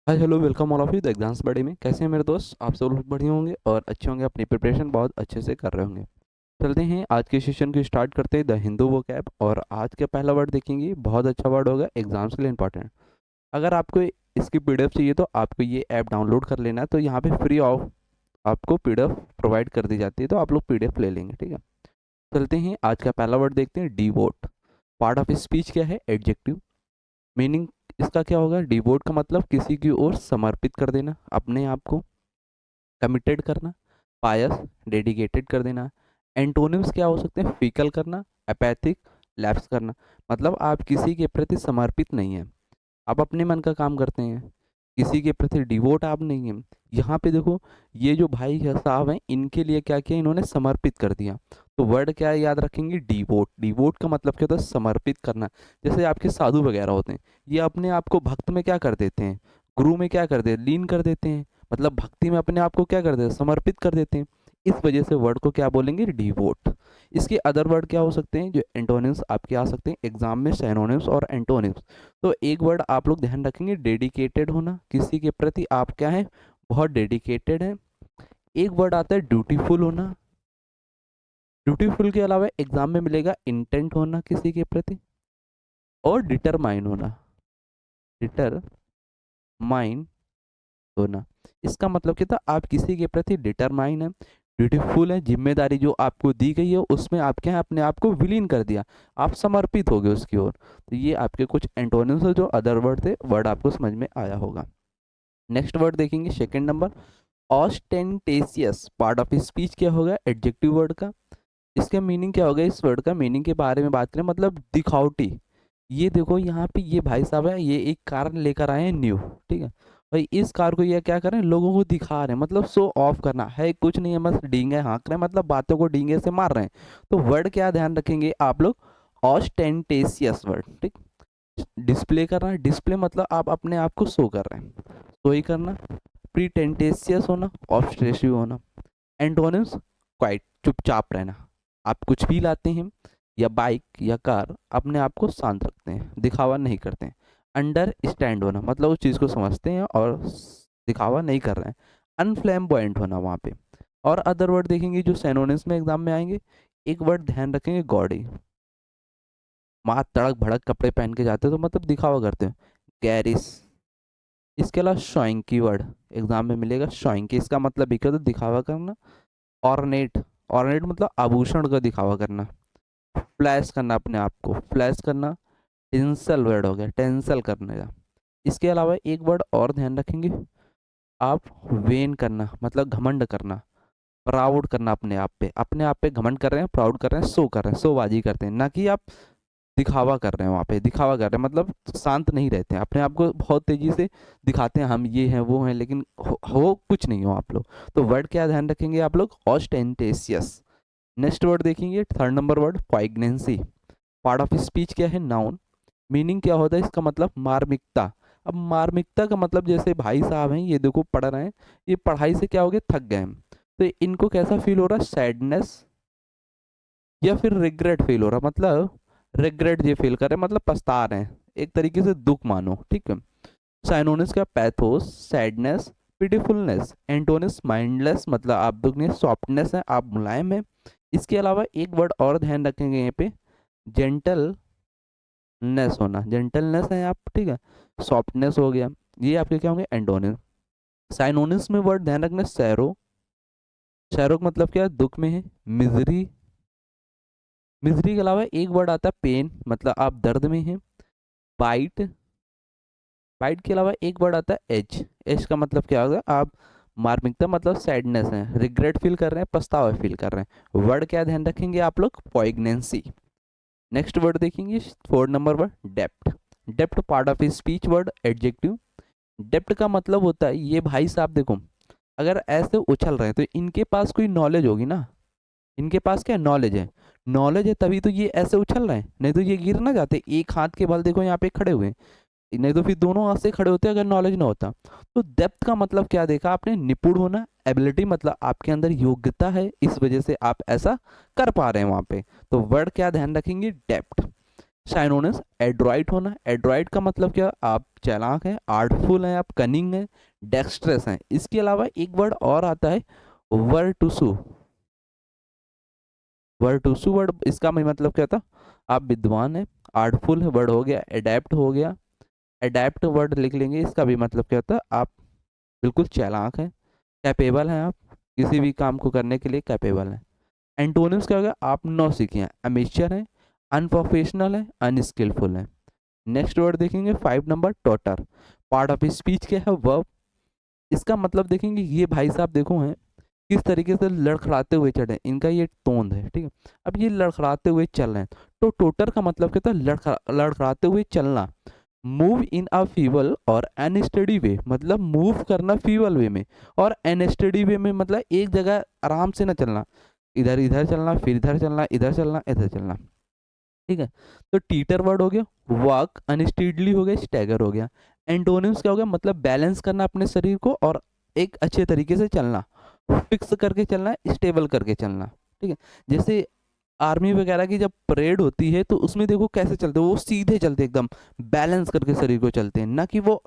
Hi hello welcome all of you the exams बड़े में। कैसे हैं मेरे दोस्त? आप सब लोग बढ़िया होंगे और अच्छे होंगे, अपनी प्रिपरेशन बहुत अच्छे से कर रहे होंगे। चलते हैं आज के सेशन को स्टार्ट करते हैं द हिंदू वो कैब। और आज का पहला वर्ड देखेंगे, बहुत अच्छा वर्ड होगा, एग्जाम्स के लिए इंपॉर्टेंट। अगर आपको इसकी पीडीएफ चाहिए तो आपको ये ऐप डाउनलोड कर लेना है। तो यहाँ पे फ्री ऑफ आपको पीडीएफ प्रोवाइड कर दी जाती है, तो आप लोग पीडीएफ ले लेंगे, ठीक है। चलते हैं आज का पहला वर्ड देखते हैं, डिवोट। पार्ट ऑफ स्पीच क्या है? एडजेक्टिव। मीनिंग इसका क्या होगा? डिवोट का मतलब किसी की ओर समर्पित कर देना, अपने आप को कमिटेड करना, पायस, डेडिकेटेड कर देना। एंटोनिम्स क्या हो सकते हैं? फीकल करना, एपैथिक, लैप्स करना। मतलब आप किसी के प्रति समर्पित नहीं हैं, आप अपने मन का काम करते हैं, किसी के प्रति डिवोट आप नहीं हैं। यहाँ पे देखो, ये जो भाई साहब हैं इनके लिए क्या किया इन्होंने? समर्पित कर दिया। तो वर्ड क्या याद रखेंगे? डिवोट। डिवोट का मतलब क्या होता है? समर्पित करना। जैसे आपके साधु वगैरह होते हैं, ये अपने आप को भक्त में क्या कर देते हैं? गुरु में क्या कर देते हैं? लीन कर देते हैं। मतलब भक्ति में अपने आप को क्या कर देते हैं? समर्पित कर देते हैं। इस वजह से वर्ड को क्या बोलेंगे? डिवोट। इसके अदर वर्ड क्या हो सकते हैं जो एंटोनिम्स आपके आ सकते हैं एग्जाम में? सिनोनिम्स और एंटोनिम्स। तो एक वर्ड आप लोग ध्यान रखेंगे, डेडिकेटेड होना, किसी के प्रति आप क्या है? बहुत डेडिकेटेड है। एक वर्ड आता है ड्यूटीफुल होना। ड्यूटीफुल के अलावा एग्जाम में मिलेगा इंटेंट होना किसी के प्रति, और डिटरमाइन होना। डिटरमाइन होना, इसका मतलब क्या था? आप किसी के प्रति डिटरमाइन है, ड्यूटीफुल है, जिम्मेदारी जो आपको दी गई है उसमें आप क्या है? अपने आप को विलीन कर दिया, आप समर्पित हो गए उसकी ओर। तो ये आपके कुछ एंटोनिम्स है जो अदर वर्ड थे, वर्ड आपको समझ में आया होगा। नेक्स्ट वर्ड देखेंगे, second number, ostentatious. Part of speech क्या होगा? एडजेक्टिव वर्ड का। इसका मीनिंग क्या होगा? इस वर्ड का मीनिंग के बारे में बात करें, मतलब दिखावटी। ये देखो यहाँ पे ये भाई साहब है, ये एक कार लेकर आए हैं न्यू, ठीक है। भाई इस कार को ये क्या कर रहे हैं? लोगों को दिखा रहे हैं, मतलब शो ऑफ करना है, कुछ नहीं है, बस डींगे हाँक रहे हैं, मतलब बातों को डींगे से मार रहे हैं। तो वर्ड क्या ध्यान रखेंगे आप लोग? ऑस्टेंटेशियस वर्ड, ठीक। डिस्प्ले करना, डिस्प्ले मतलब आप अपने आप को शो कर रहे हैं, शो ही करना। प्रीटेंटेशियस होना, ऑब्सेसिव होना। एंटोनिम्स, क्वाइट, चुपचाप रहना। आप कुछ भी लाते हैं या बाइक या कार, अपने आप को शांत रखते हैं, दिखावा नहीं करते हैं। अंडर स्टैंड होना, मतलब उस चीज़ को समझते हैं और दिखावा नहीं कर रहे हैं। अनफ्लैम्बॉयंट होना वहाँ पे। और अदर वर्ड देखेंगे जो सिनोनिम्स में एग्जाम में आएंगे। एक वर्ड ध्यान रखेंगे, गॉडी। माँ तड़क भड़क कपड़े पहन के जाते हो तो मतलब दिखावा करते हो, गैरिस। इसके अलावा शॉइंग की वर्ड एग्जाम में मिलेगा, शॉइंग की, इसका मतलब एक तो दिखावा करना। ऑर्नेट, ऑर्नेट मतलब आभूषण का दिखावा करना। फ्लैश करना, अपने आप को फ्लैश करना। टेंसल वर्ड हो गया, टेंसल करने का। इसके अलावा एक वर्ड और ध्यान रखेंगे आप, वेन करना, मतलब घमंड करना, प्राउड करना, अपने आप पे घमंड कर रहे हैं, प्राउड कर रहे हैं, शो कर रहे हैं, शोबाजी करते हैं, ना कि आप दिखावा कर रहे हैं। वहाँ पे दिखावा कर रहे हैं मतलब शांत नहीं रहते हैं, अपने आप को बहुत तेजी से दिखाते हैं, हम ये हैं वो हैं, लेकिन हो कुछ नहीं हो आप लोग। तो वर्ड क्या ध्यान रखेंगे आप लोग? ऑस्टेंटेशियस। नेक्स्ट वर्ड देखेंगे, third number word, poignancy. Part of speech क्या है? नाउन। मीनिंग क्या होता है इसका? मतलब मार्मिकता। अब मार्मिकता का मतलब, जैसे भाई साहब हैं, ये देखो पढ़ रहे हैं, ये पढ़ाई से क्या हो गए? थक गए हैं। तो इनको कैसा फील हो रहा है? सैडनेस या फिर रिग्रेट फील हो रहा, मतलब रिग्रेट ये फील कर रहे हैं, मतलब पछता रहे हैं, एक तरीके से दुख मानो, ठीक है। साइनोनिस का पैथोस, सैडनेस, पिटीफुलनेस। एंटोनिस, माइंडलेस, मतलब आप दुखने, सॉफ्टनेस है, आप मुलायम है। इसके अलावा एक वर्ड और ध्यान रखेंगे यहाँ पे, जेंटलनेस होना, जेंटलनेस है आप, ठीक है। सॉफ्टनेस हो गया, ये आपके क्या होंगे? एंटोनिम। साइनोनिस में वर्ड ध्यान रखना, सैरो। सैरो का मतलब क्या है? दुख में है। मिजरी, मिजरी के अलावा एक वर्ड आता है पेन, मतलब आप दर्द में हैं। बाइट, बाइट के अलावा एक वर्ड आता है एज। एज का मतलब क्या होगा? आप मार्मिकता, मतलब सैडनेस है, रिग्रेट फील कर रहे हैं, पछतावा फील कर रहे हैं। वर्ड क्या ध्यान रखेंगे आप लोग? पॉइग्नेंसी। नेक्स्ट वर्ड देखेंगे, fourth number word, depth. Depth part of speech word, adjective. Depth का मतलब होता है, ये भाई साहब देखो, अगर ऐसे उछल रहे हैं तो इनके पास कोई नॉलेज होगी ना, इनके पास क्या नॉलेज है? नॉलेज है तभी तो ये ऐसे उछल रहे हैं, नहीं तो ये गिर ना जाते। एक हाथ के बल देखो यहाँ पे खड़े हुए हैं, नहीं तो फिर दोनों हाथ से खड़े होते अगर नॉलेज ना होता। तो डेप्थ का मतलब क्या देखा आपने? निपुण होना। एबिलिटी मतलब आपके अंदर योग्यता है, इस वजह से आप ऐसा कर पा रहे हैं वहां पे। तो वर्ड क्या ध्यान रखेंगे? डेप्थ। साइनोनिम्स एड्रॉइट होना, एड्रॉइट का मतलब क्या, आप चालाक हैं, आर्टफुल हैं, आप कनिंग हैं, डेक्स्ट्रस हैं। इसके अलावा एक वर्ड और आता है वर्टुसु। वर्टुसु वर्ड, इसका मतलब क्या था, आप विद्वान हैं, आर्टफुल है वर्ड हो गया, एडेप्ट हो गया, एडेप्ट वर्ड लिख लेंगे, इसका भी मतलब क्या होता है, आप बिल्कुल चालाक हैं, कैपेबल हैं, आप किसी भी काम को करने के लिए कैपेबल हैं। एंटोनिम्स क्या हो गया, आप नौसिखिए हैं, अमेच्योर हैं, अनप्रोफेशनल हैं, अनस्किलफुल हैं। नेक्स्ट वर्ड देखेंगे 5 नंबर, टॉटर। पार्ट ऑफ स्पीच क्या है, वर्ब। इसका मतलब देखेंगे, ये भाई साहब देखो हैं किस तरीके से लड़खड़ाते हुए चढ़े, इनका ये टोन है, ठीक है। अब ये लड़खड़ाते हुए चल रहे हैं, तो टोटर का मतलब क्या था, लड़खड़ाते हुए चलना। मूव इन अ फीवल और अनस्टडी वे, मतलब मूव करना फीवल वे में, और अनस्टडी वे में मतलब एक जगह आराम से ना चलना, इधर इधर चलना, फिर इधर चलना, इधर चलना, इधर चलना, ठीक है। तो टीटर वर्ड हो गया, वॉक, अनस्टेडली हो गया, स्टैगर हो गया। एंटोनिम्स क्या हो गया, मतलब बैलेंस करना अपने शरीर को और एक अच्छे तरीके से चलना, फिक्स करके चलना, स्टेबल करके चलना, ठीक है। जैसे आर्मी वगैरह की जब परेड होती है तो उसमें देखो कैसे चलते हैं, वो सीधे चलते हैं, एकदम बैलेंस करके शरीर को चलते हैं, ना कि वो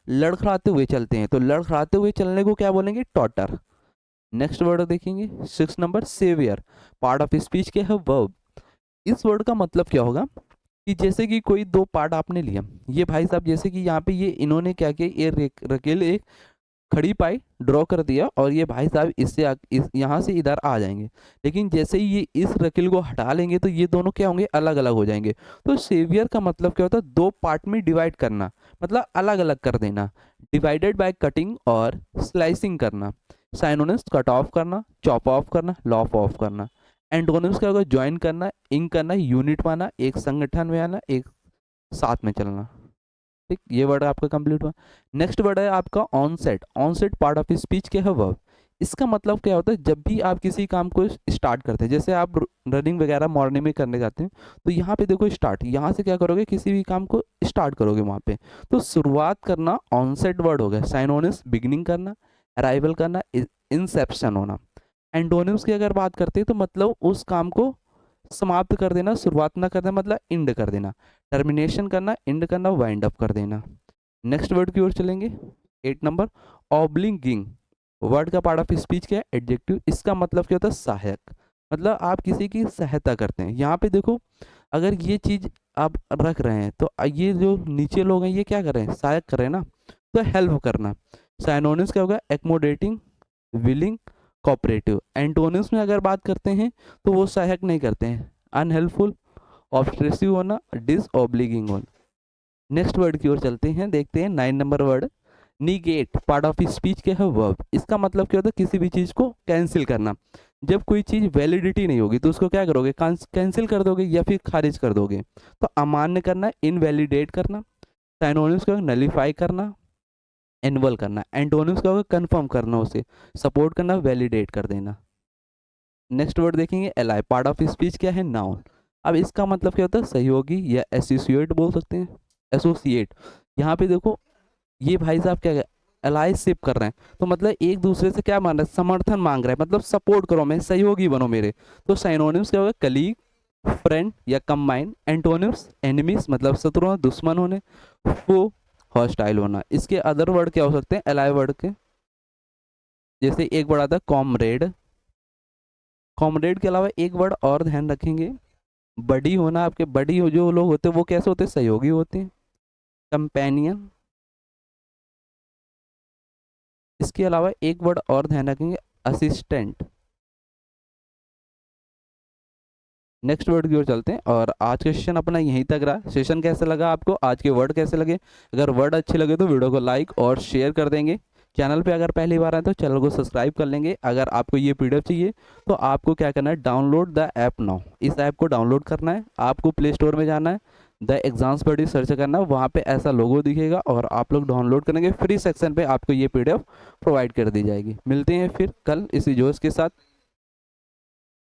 लड़खड़ाते हुए चलते हैं। तो लड़खड़ाते हुए चलने को क्या बोलेंगे, टॉटर। नेक्स्ट वर्ड देखेंगे 6 number, saviour. Part of speech क्या है, वर्ब। इस वर्ड का मतलब क्या होगा कि जैसे कि कोई दो पार्ट आपने लिया, ये भाई साहब जैसे कि यहाँ पे ये इन्होंने क्या किया, ये रकेल एक खड़ी पाई ड्रॉ कर दिया, और ये भाई साहब यहाँ से इधर आ जाएंगे, लेकिन जैसे ही ये इस रकेल को हटा लेंगे तो ये दोनों क्या होंगे, अलग अलग हो जाएंगे। तो सेवियर का मतलब क्या होता है, दो पार्ट में डिवाइड करना, मतलब अलग अलग कर देना, डिवाइडेड बाय कटिंग और स्लाइसिंग करना। साइनोनिम्स, कट ऑफ करना, चॉप ऑफ करना, लॉप ऑफ करना। एंटोनिम्स क्या होगा, ज्वाइन करना, इंक करना, यूनिट पाना, एक संगठन में आना, एक साथ में चलना, ठीक। ये वर्ड आपका कंप्लीट हुआ। नेक्स्ट वर्ड है आपका onset. Onset part of speech क्या है, वर्ब। इसका मतलब क्या होता है, जब भी आप किसी काम को स्टार्ट करते हैं, जैसे आप रनिंग वगैरह मॉर्निंग में करने जाते हैं, तो यहाँ पे देखो स्टार्ट, यहाँ से क्या करोगे, किसी भी काम को स्टार्ट करोगे वहाँ पे, तो शुरुआत करना ऑनसेट वर्ड हो गया। साइनोनिम्स, बिगिनिंग करना, अराइवल करना, इंसेप्शन होना। एंटोनिम्स की अगर बात करते हैं तो मतलब उस काम को समाप्त कर देना, शुरुआत ना करना, मतलब इंड कर देना, टर्मिनेशन करना, इंड करना, वाइंड अप कर देना। नेक्स्ट वर्ड की ओर चलेंगे 8 नंबर, ऑब्लिंगिंग। वर्ड का पार्ट ऑफ स्पीच क्या है, एडजेक्टिव। इसका मतलब क्या होता है, सहायक, मतलब आप किसी की सहायता करते हैं। यहाँ पे देखो अगर ये चीज आप रख रहे हैं तो ये जो नीचे लोग हैं ये क्या कर रहे हैं, सहायक कर रहे हैं ना, तो हेल्प करना। साइनोनिम्स क्या होगा, एक्मोडेटिंग, विलिंग, कोऑपरेटिव। एंटोनिम्स में अगर बात करते हैं तो वो सहायक नहीं करते हैं, अनहेल्पफुल, ऑब्सेसिव होना, डिसऑब्लिगिंग होना। नेक्स्ट वर्ड की ओर चलते हैं, देखते हैं 9 number word, negate. Part of speech क्या है, वर्ब। इसका मतलब क्या होता है, किसी भी चीज को कैंसिल करना। जब कोई चीज वैलिडिटी नहीं होगी तो उसको क्या करोगे, कैंसिल कर दोगे या फिर खारिज कर दोगे। तो अमान्य करना, इनवैलिडेट करना। साइनोनिम्स का नलीफाई करना, एनुअल करना। एंटोनिम्स का होगा कंफर्म करना, उसे सपोर्ट करना, वैलिडेट कर देना। नेक्स्ट वर्ड देखेंगे एलाई। पार्ट ऑफ स्पीच क्या है, नाउन। अब इसका मतलब क्या होता है, सहयोगी या एसोसिएट बोल सकते हैं, एसोसिएट। यहाँ पे देखो ये भाई साहब क्या एलाइशिप कर रहे हैं, तो मतलब एक दूसरे से क्या मांग रहे हैं, समर्थन मांग रहे हैं, मतलब सपोर्ट करो, मैं सहयोगी बनो मेरे। तो साइनोनिम्स क्या होगा, कलीग, फ्रेंड या कंबाइन। एंटोनिम्स, एनिमीज मतलब शत्रु, दुश्मन होने, फो, हॉस्टाइल होना। इसके अदर वर्ड क्या हो सकते हैं एलाई वर्ड के, जैसे एक वर्ड आता है कॉमरेड। कॉमरेड के अलावा एक वर्ड और ध्यान रखेंगे, बडी होना। आपके बडी हो जो लोग होते हैं वो कैसे होते हैं, सहयोगी होते हैं, कंपेनियन। इसके अलावा एक वर्ड और ध्यान रखेंगे, असिस्टेंट। नेक्स्ट वर्ड की ओर चलते हैं, और आज का सेशन अपना यहीं तक रहा। सेशन कैसे लगा आपको, आज के वर्ड कैसे लगे, अगर वर्ड अच्छे लगे तो वीडियो को लाइक और शेयर कर देंगे। चैनल पे अगर पहली बार आए तो चैनल को सब्सक्राइब कर लेंगे। अगर आपको ये पीडीएफ चाहिए तो आपको क्या करना है, डाउनलोड द ऐप नाउ। इस ऐप को डाउनलोड करना है, आपको प्ले स्टोर में जाना है, द एग्जाम्स बडी सर्च करना है, वहाँ पे ऐसा लोगो दिखेगा और आप लोग डाउनलोड करेंगे, फ्री सेक्शन पे आपको ये पीडीएफ प्रोवाइड कर दी जाएगी। मिलते हैं फिर कल इसी जोश के साथ।